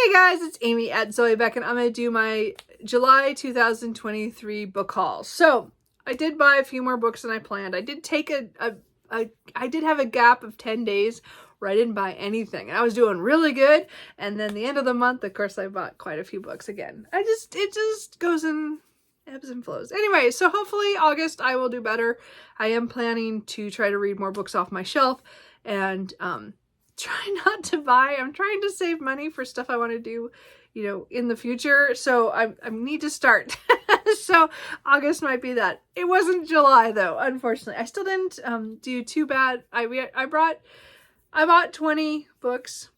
Hey guys, it's Amy at Zoe Beck, and I'm going to do my July 2023 book haul. So, I did buy a few more books than I planned. I did take I did have a gap of 10 days where I didn't buy anything. And I was doing really good. And then the end of the month, of course, I bought quite a few books again. It just goes in ebbs and flows. Anyway, so hopefully August I will do better. I am planning to try to read more books off my shelf and, try not to buy. I'm trying to save money for stuff I want to do, in the future. So I need to start. So August might be that. It wasn't July though, unfortunately. I still didn't do too bad. I bought 20 books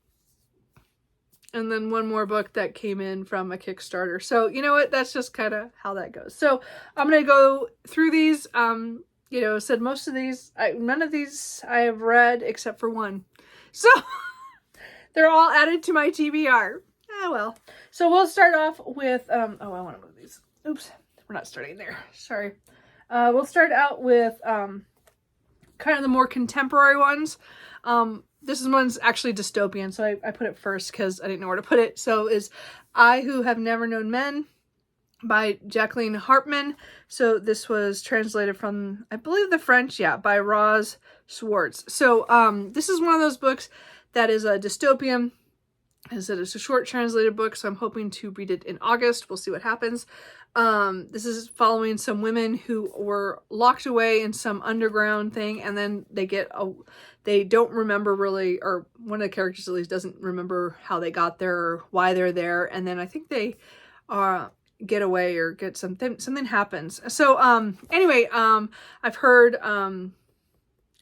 and then one more book that came in from a Kickstarter. So you know what? That's just kind of how that goes. So I'm going to go through these. Said most of these, none of these I have read except for one. So they're all added to my TBR. Ah, well. So we'll start off with, I want to move these. Oops, we're not starting there. Sorry. We'll start out with kind of the more contemporary ones. This one's actually dystopian, so I put it first because I didn't know where to put it. So is I Who Have Never Known Men by Jacqueline Hartman. So this was translated from, I believe, the French, by Roz Schwartz. So this is one of those books that is a dystopian. As I said, it's a short translated book, so I'm hoping to read it in August. We'll see what happens. This is following some women who were locked away in some underground thing, and then they don't remember really, or one of the characters at least doesn't remember how they got there or why they're there, and then I think they get away or get something happens. So anyway, I've heard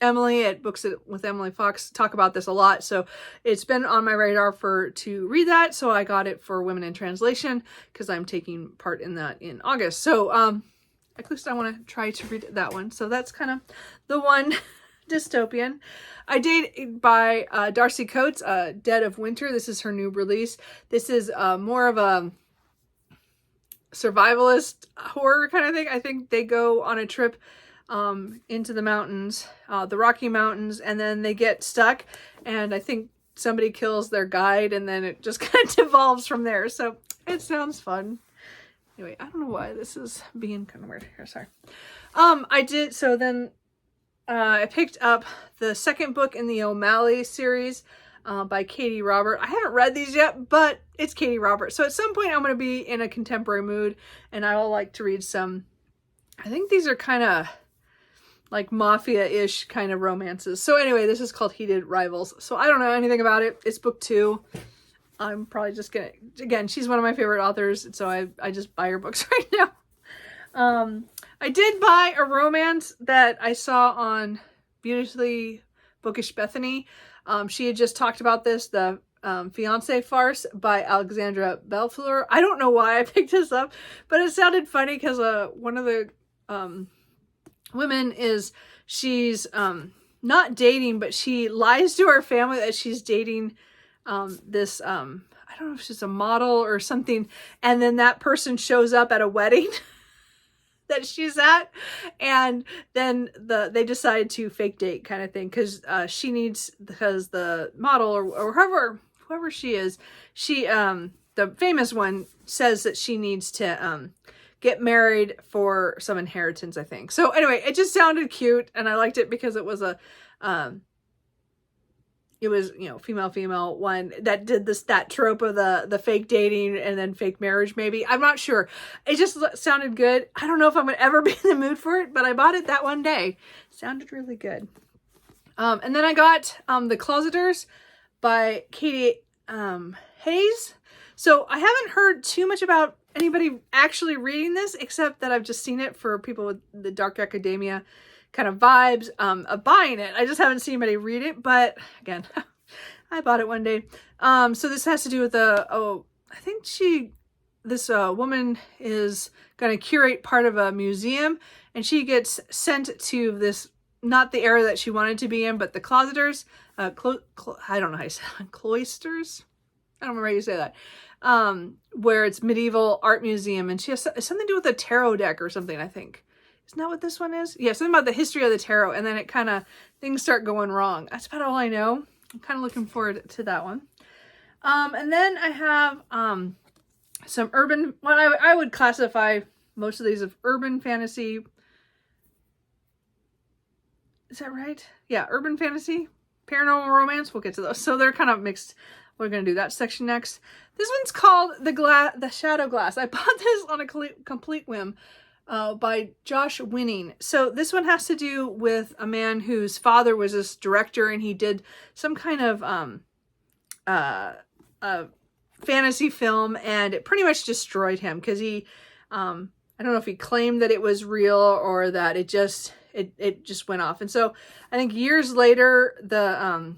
Emily at Books with Emily Fox talk about this a lot, so it's been on my radar to read that. So I got it for Women in Translation because I'm taking part in that in August. So at least I want to try to read that one. So that's kind of the one dystopian. I did buy Darcy Coates' Dead of Winter. This is her new release. This is more of a survivalist horror kind of thing. I think they go on a trip into the mountains, the Rocky Mountains, and then they get stuck, and I think somebody kills their guide, and then it just kind of devolves from there. So it sounds fun. Anyway, I don't know why this is being kind of weird here. Sorry. I picked up the second book in the O'Malley series by Katie Robert. I haven't read these yet, but it's Katie Robert. So at some point I'm going to be in a contemporary mood, and I will like to read some, I think these are kind of like mafia-ish kind of romances. So anyway, this is called Heated Rivals. So I don't know anything about it. It's book 2. I'm probably just gonna, again, she's one of my favorite authors, so I just buy her books right now. I did buy a romance that I saw on Beautifully Bookish Bethany. She had just talked about this, the Fianc Farce by Alexandra Bellefleur. I don't know why I picked this up, but it sounded funny because one of the women she's not dating, but she lies to her family that she's dating this, I don't know if she's a model or something, and then that person shows up at a wedding that she's at, and then they decide to fake date kind of thing because the model or whoever she is, the famous one says that she needs to get married for some inheritance, I think. So anyway, it just sounded cute, and I liked it because it was female one that did that trope of the fake dating and then fake marriage, maybe. I'm not sure. It just sounded good. I don't know if I'm gonna ever be in the mood for it, but I bought it that one day. Sounded really good. And then I got The Closeters by Katie Hayes. So I haven't heard too much about anybody actually reading this, except that I've just seen it for people with the dark academia kind of vibes of buying it. I just haven't seen anybody read it, but again, I bought it one day. So this has to do with I think this woman is going to curate part of a museum, and she gets sent to this, not the area that she wanted to be in, but the Closeters, I don't know how you say it, cloisters? I don't remember how you say that. Where it's medieval art museum, and she has something to do with a tarot deck or something, I think. Isn't that what this one is? Yeah, something about the history of the tarot, and then it kind of, things start going wrong. That's about all I know. I'm kind of looking forward to that one. And then I have some urban, well, I would classify most of these of urban fantasy. Is that right? Yeah, urban fantasy, paranormal romance. We'll get to those. So they're kind of mixed. We're going to do that section next. This one's called The Shadow Glass. I bought this on a complete whim by Josh Winning. So this one has to do with a man whose father was this director, and he did some kind of fantasy film, and it pretty much destroyed him because he, I don't know if he claimed that it was real or that it just went off. And so I think years later, the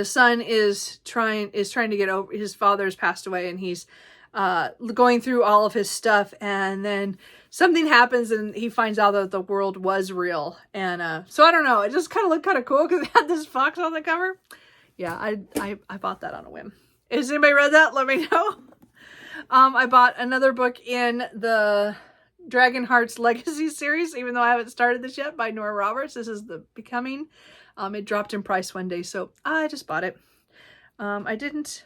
son is trying to get over, his father's passed away, and he's going through all of his stuff, and then something happens and he finds out that the world was real. And so I don't know, it just kind of looked kind of cool because it had this fox on the cover. Yeah, I bought that on a whim. Has anybody read that? Let me know. I bought another book in the Dragonheart's Legacy series, even though I haven't started this yet, by Nora Roberts. This is The Becoming. It dropped in price one day, so I just bought it. I didn't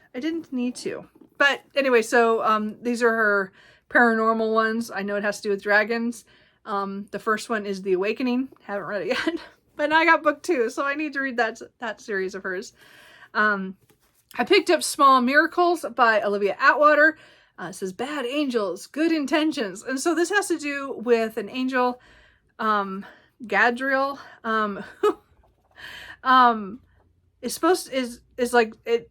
need to. But anyway, so these are her paranormal ones. I know it has to do with dragons. The first one is The Awakening. Haven't read it yet. But I got book 2, so I need to read that series of hers. I picked up Small Miracles by Olivia Atwater. It says bad angels, good intentions. And so this has to do with an angel, Gadriel,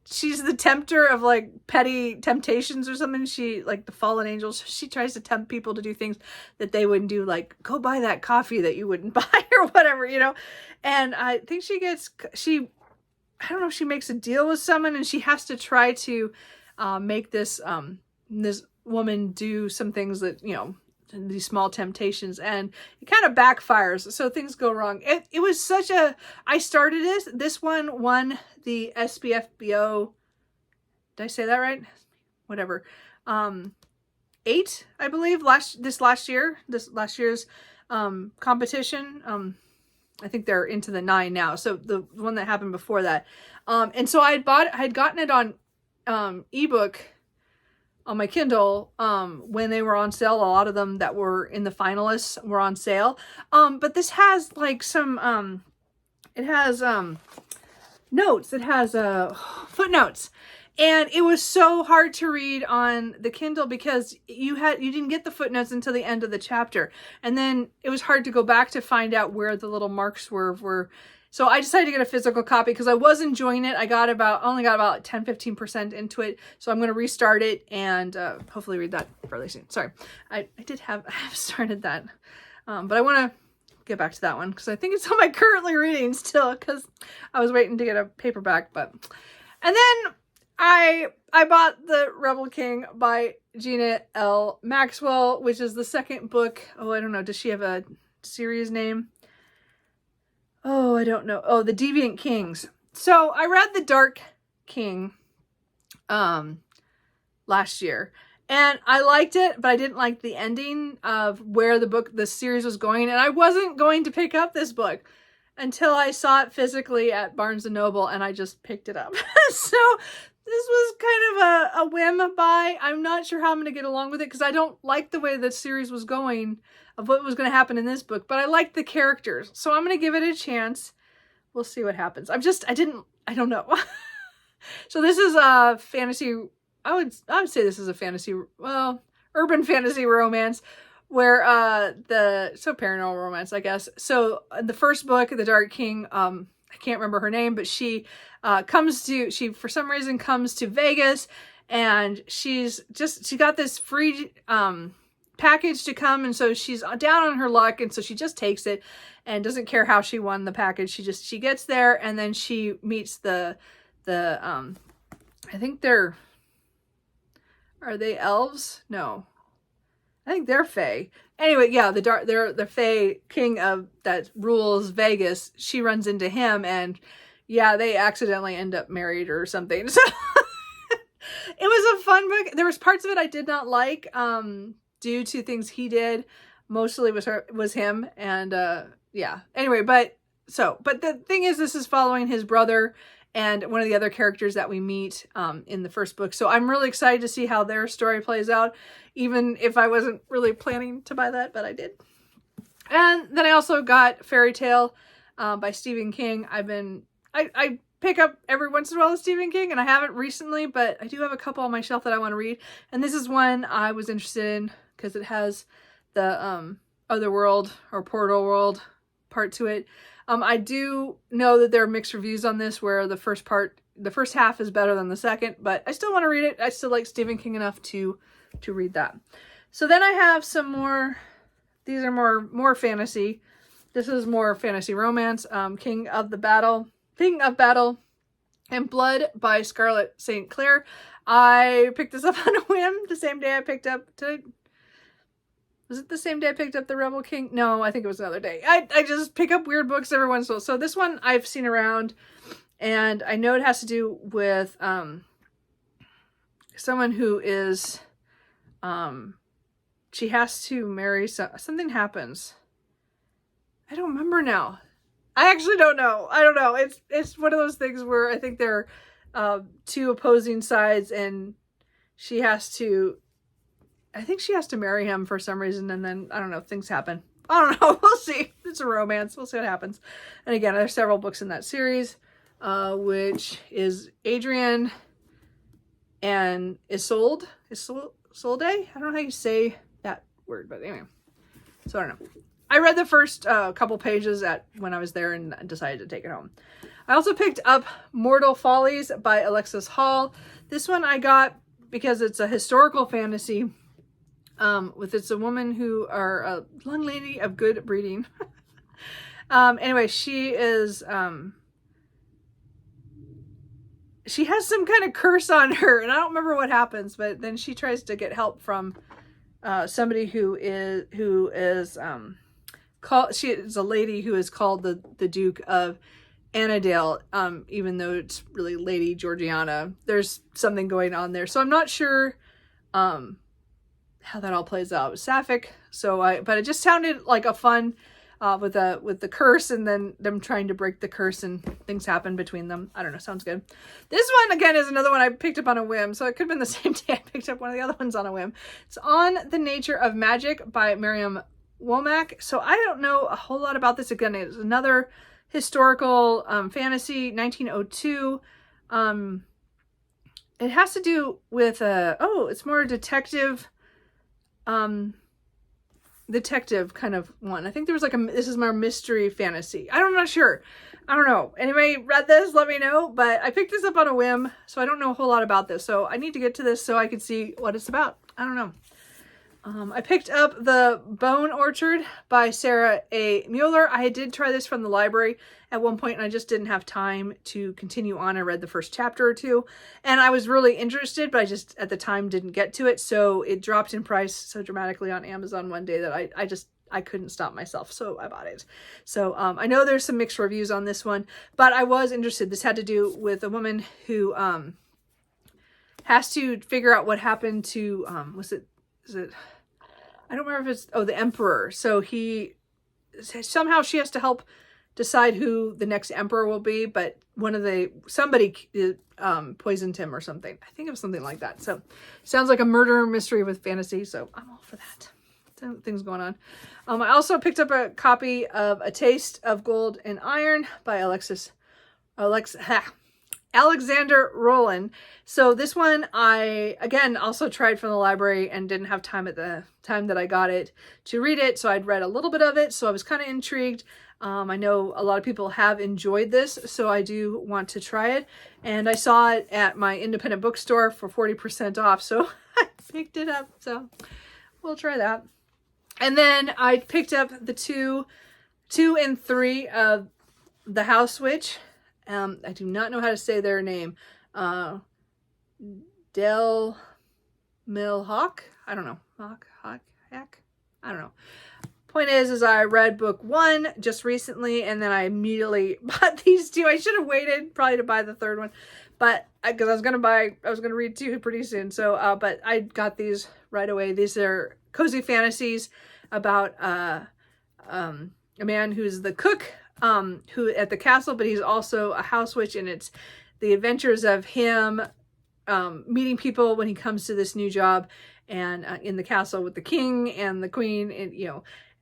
she's the tempter of like petty temptations or something. She, like the fallen angels, she tries to tempt people to do things that they wouldn't do, like go buy that coffee that you wouldn't buy or whatever, you know. And I think I don't know if she makes a deal with someone, and she has to try to make this this woman do some things that, you know, these small temptations, and it kind of backfires, so things go wrong. It was such a, I started this one won the SPFBO, did I say that right? Whatever. 8, I believe, this last year's competition. I think they're into the 9 now, so the one that happened before that. And so I had gotten it on ebook on my Kindle when they were on sale. A lot of them that were in the finalists were on sale. But this has like some it has notes, it has footnotes. And it was so hard to read on the Kindle because you didn't get the footnotes until the end of the chapter. And then it was hard to go back to find out where the little marks were. So I decided to get a physical copy because I was enjoying it. I only got about 10-15% into it. So I'm going to restart it and hopefully read that fairly soon. Sorry. I have started that. But I want to get back to that one because I think it's on my currently reading still because I was waiting to get a paperback. And then I bought The Rebel King by Gina L. Maxwell, which is the second book. Oh, I don't know. Does she have a series name? Oh, I don't know. Oh, The Deviant Kings. So I read The Dark King last year, and I liked it, but I didn't like the ending of where the series was going, and I wasn't going to pick up this book until I saw it physically at Barnes & Noble, and I just picked it up. So this was kind of a whim buy. I'm not sure how I'm going to get along with it because I don't like the way the series was going of what was going to happen in this book, but I liked the characters. So I'm going to give it a chance. We'll see what happens. I don't know. So this is a fantasy, I would say this is a fantasy, well, urban fantasy romance where paranormal romance, I guess. So the first book, The Dark King, I can't remember her name, but she for some reason comes to Vegas, and she got this free package to come, and so she's down on her luck, and so she just takes it and doesn't care how she won the package. She gets there, and then she meets the I think are they elves? No, I think they're fae. Anyway, yeah, the fae king that rules Vegas. She runs into him, and yeah, they accidentally end up married or something. So it was a fun book. There was parts of it I did not like, due to things he did. Mostly was him, and yeah. Anyway, but the thing is, this is following his brother, and one of the other characters that we meet in the first book. So I'm really excited to see how their story plays out, even if I wasn't really planning to buy that, but I did. And then I also got Fairy Tale by Stephen King. I pick up every once in a while with Stephen King, and I haven't recently, but I do have a couple on my shelf that I want to read. And this is one I was interested in because it has the other world or portal world part to it. I do know that there are mixed reviews on this, where the first half is better than the second, but I still want to read it. I still like Stephen King enough to read that. So then I have some more. These are more fantasy. This is more fantasy romance. King of Battle and Blood by Scarlett St. Clair. I picked this up on a whim the same day I picked up was it the same day I picked up The Rebel King? No, I think it was another day. I just pick up weird books every once in a while. So this one I've seen around, and I know it has to do with someone who is she has to marry something happens. I don't remember now. I actually don't know. I don't know. It's one of those things where I think there are two opposing sides, and I think she has to marry him for some reason, and then, I don't know, things happen. I don't know. We'll see. It's a romance. We'll see what happens. And again, there's several books in that series, which is Adrian and Isolde. Isolde? I don't know how you say that word, but anyway. So I don't know. I read the first couple pages when I was there and decided to take it home. I also picked up Mortal Follies by Alexis Hall. This one I got because it's a historical fantasy. It's a woman who are a young lady of good breeding. Anyway, she is, she has some kind of curse on her, and I don't remember what happens, but then she tries to get help from, somebody she is a lady who is called the Duke of Annandale, even though it's really Lady Georgiana. There's something going on there. So I'm not sure, how that all plays out. It was Sapphic, but it just sounded like a fun, with the curse, and then them trying to break the curse, and things happen between them. I don't know, sounds good. This one again is another one I picked up on a whim, so it could have been the same day I picked up one of the other ones on a whim. It's On the Nature of Magic by Miriam Womack. So I don't know a whole lot about this. Again, it's another historical fantasy, 1902. It has to do with it's more detective kind of one. I think there was this is more mystery fantasy. I'm not sure. I don't know. Anybody read this? Let me know. But I picked this up on a whim, so I don't know a whole lot about this. So I need to get to this so I can see what it's about. I don't know. I picked up The Bone Orchard by Sarah A. Mueller. I did try this from the library at one point, and I just didn't have time to continue on. I read the first chapter or two, and I was really interested, but I just, at the time, didn't get to it, so it dropped in price so dramatically on Amazon one day that I couldn't stop myself, so I bought it. So I know there's some mixed reviews on this one, but I was interested. This had to do with a woman who has to figure out what happened to, I don't remember if it's, the emperor. So somehow she has to help decide who the next emperor will be, but somebody poisoned him or something. I think it was something like that. So sounds like a murder mystery with fantasy, so I'm all for that. Things going on. I also picked up a copy of A Taste of Gold and Iron by Alexander Rowland. So this one I, again, also tried from the library and didn't have time at the time that I got it to read it. So I'd read a little bit of it. So I was kind of intrigued. I know a lot of people have enjoyed this, so I do want to try it. And I saw it at my independent bookstore for 40% off. So I picked it up. So we'll try that. And then I picked up the two and three of The House Witch. I do not know how to say their name. Del Milhawk? I don't know. Hack? I don't know. Point is I read book 1 just recently, and then I immediately bought these two. I should have waited probably to buy the third one, but because I was going to read 2 pretty soon. So, but I got these right away. These are cozy fantasies about, a man who's the cook, who at the castle, but he's also a house witch, and it's the adventures of him meeting people when he comes to this new job, and in the castle with the king and the queen, and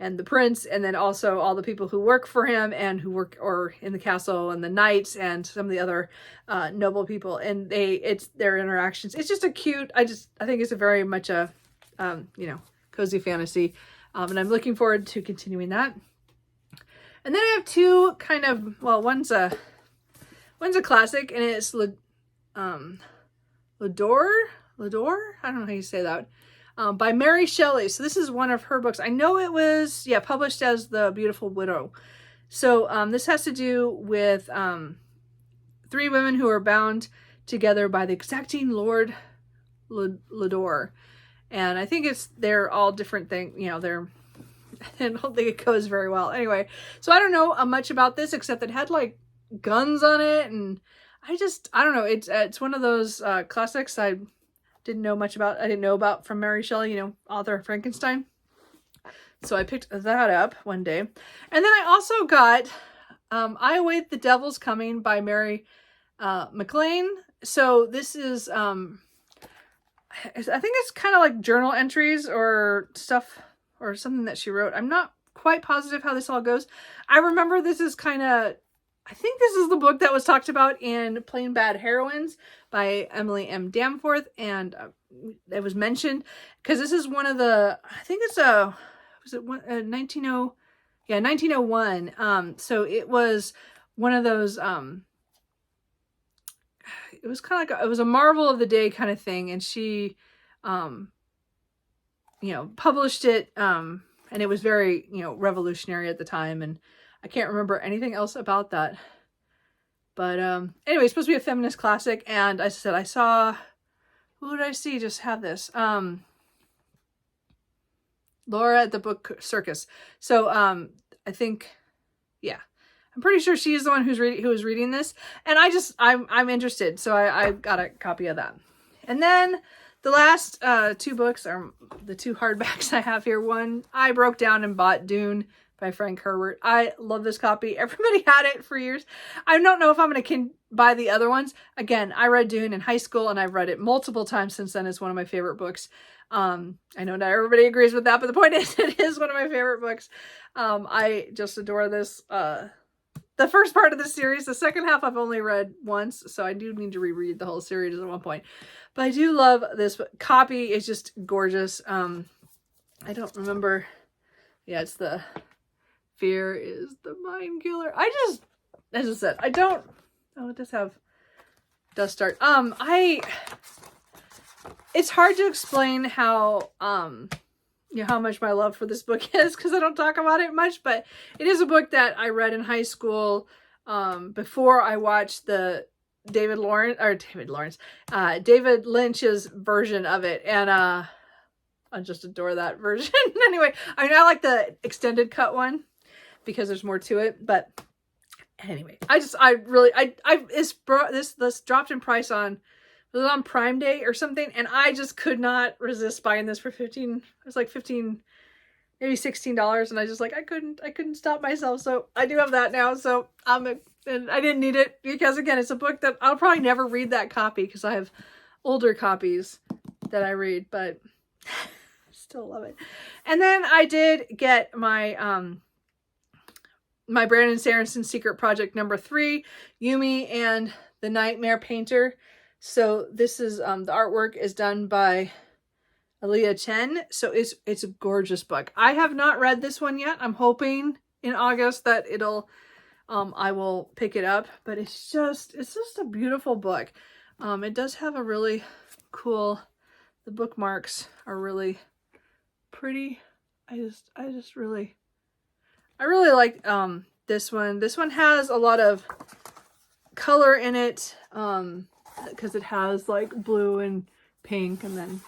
and the prince, and then also all the people who work for him and who work or in the castle, and the knights and some of the other noble people, and it's their interactions. It's just a cute, I think it's a very much a cozy fantasy, and I'm looking forward to continuing that. And then I have two kind of, well, one's a classic, and it's Lador, I don't know how you say that, by Mary Shelley. So this is one of her books. I know it was, published as The Beautiful Widow. So this has to do with three women who are bound together by the exacting Lord Lador. And I think they're all different things, I don't think it goes very well. Anyway, so I don't know much about this, except it had like guns on it, and I don't know. It's one of those classics I didn't know much about. I didn't know about from Mary Shelley, author of Frankenstein. So I picked that up one day. And then I also got I Await the Devil's Coming by Mary MacLane. So this is, I think it's kind of like journal entries or stuff or something that she wrote. I'm not quite positive how this all goes. I remember this is I think this is the book that was talked about in Plain Bad Heroines by Emily M. Danforth, and it was mentioned because this is one of the, I think it's 1901. So it was one of those, it was kind of like, it was a marvel of the day kind of thing, and she, published it, and it was very, revolutionary at the time, and I can't remember anything else about that. But anyway, it's supposed to be a feminist classic, and I said I saw, who did I see just have this? Laura at the Book Circus. So I think, I'm pretty sure she's the one who was reading this, and I'm interested, so I got a copy of that. And then the last two books are the two hardbacks I have here. One, I broke down and bought Dune by Frank Herbert. I love this copy. Everybody had it for years. I don't know if I'm going to buy the other ones. Again, I read Dune in high school, and I've read it multiple times since then. It's one of my favorite books. I know not everybody agrees with that, but the point is, it is one of my favorite books. I just adore this. The first part of the series, the second half I've only read once, so I do need to reread the whole series at one point. But I do love this copy. It's just gorgeous. I don't remember. Yeah, it's the Fear is the Mind Killer. As I said, I don't. Oh, it does start. It's hard to explain how how much my love for this book is, because I don't talk about it much, but it is a book that I read in high school before I watched the David Lynch's version of it, and I just adore that version. Anyway, I mean, I like the extended cut one because there's more to it, but anyway, this dropped in price on Prime Day or something, and I just could not resist buying this for $15, maybe $16, and I just I couldn't stop myself. So I do have that now. So and I didn't need it because, again, it's a book that I'll probably never read that copy because I have older copies that I read, but still love it. And then I did get my my Brandon Sanderson Secret Project #3, Yumi and the Nightmare Painter. So this is, the artwork is done by Aaliyah Chen. So it's a gorgeous book. I have not read this one yet. I'm hoping in August that I will pick it up, but it's just a beautiful book. It does have a really cool, the bookmarks are really pretty. I really like, this one. This one has a lot of color in it, because it has like blue and pink, and then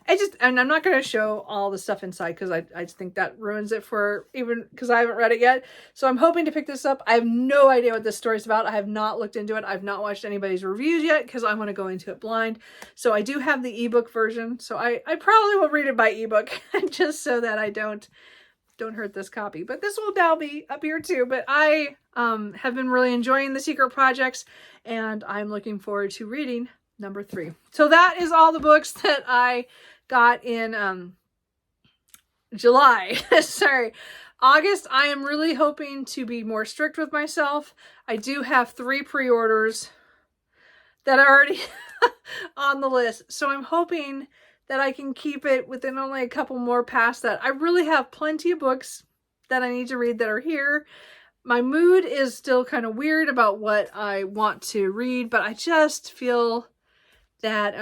and I'm not going to show all the stuff inside because I just think that ruins it because I haven't read it yet. So I'm hoping to pick this up. I have no idea what this story's about. I have not looked into it. I've not watched anybody's reviews yet because I want to go into it blind. So I do have the ebook version. So I probably will read it by ebook just so that I don't don't hurt this copy. But this will now be up here too. But I have been really enjoying the secret projects, and I'm looking forward to reading number 3. So that is all the books that I got in July. Sorry. August, I am really hoping to be more strict with myself. I do have 3 pre-orders that are already on the list. So I'm hoping that I can keep it within only a couple more past that. I really have plenty of books that I need to read that are here. My mood is still kind of weird about what I want to read, but I just feel that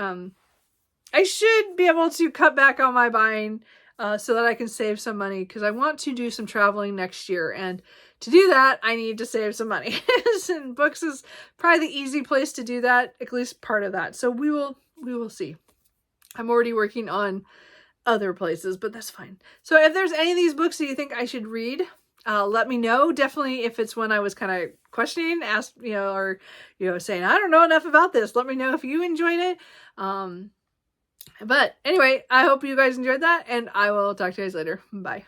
I should be able to cut back on my buying so that I can save some money, because I want to do some traveling next year, and to do that I need to save some money. And books is probably the easy place to do that, at least part of that. So we will see. I'm already working on other places, but that's fine. So if there's any of these books that you think I should read, let me know. Definitely if it's one I was kind of questioning, ask, or, saying, I don't know enough about this. Let me know if you enjoyed it. But anyway, I hope you guys enjoyed that, and I will talk to you guys later. Bye.